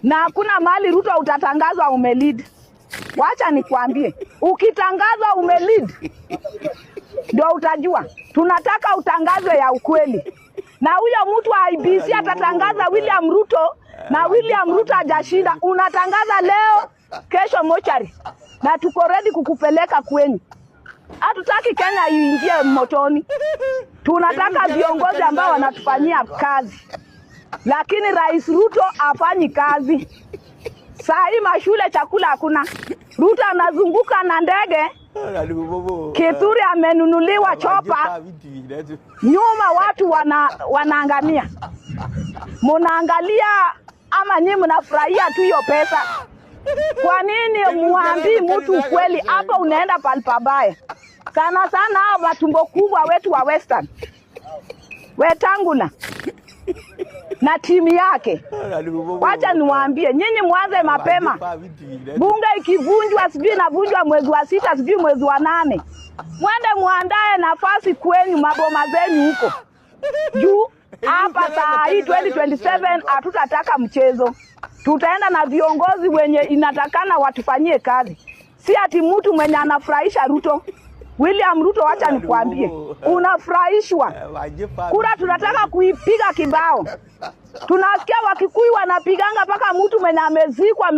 na hakuna mahali Ruto utatangazwa umelead. Wacha nikwambie, ukitangazwa umelead ndio utajua. Tunataka utangazwe ya ukweli. Na huyo mtu wa IBC atatangaza William Ruto, na William Ruto hajashinda. Unatangaza leo, kesho mochari. Na tuko ready kukupeleka kwenyu. Hatutaki Kenya iingie motoni. Tunataka viongozi ambao wanatufanyia kazi. Lakini Rais Ruto hafanyi kazi. Saa hii mashule chakula hakuna. Ruto anazunguka na ndege. Kithure amenunuliwa chopa. Nyuma watu wanaangamia. Munaangalia ama nyinyi mnafurahia tu hiyo pesa? Kwa nini muambii mtu kweli? Hapa unaenda palpabaya. Sana sana hao matumbo kubwa wetu wa Western. Wetangula na timu yake. Wacha niwaambie, nyinyi mwanze mapema. Bunge ikivunjwa sijui inavunjwa mwezi wa 6 sijui mwezi wa 8. Mwende muandae nafasi kwenyu maboma zenyu huko. Juu hapa saa hii 2027 hatutataka mchezo. Tutaenda na viongozi wenye inatakana watufanyie kazi. Si ati mtu mwenye anafurahisha Ruto. William Ruto, wacha nikwambie, unafurahishwa. Kura tunataka kuipiga kibao. Tunasikia Wakikuyu wanapiganga mpaka mtu mwenye amezikwa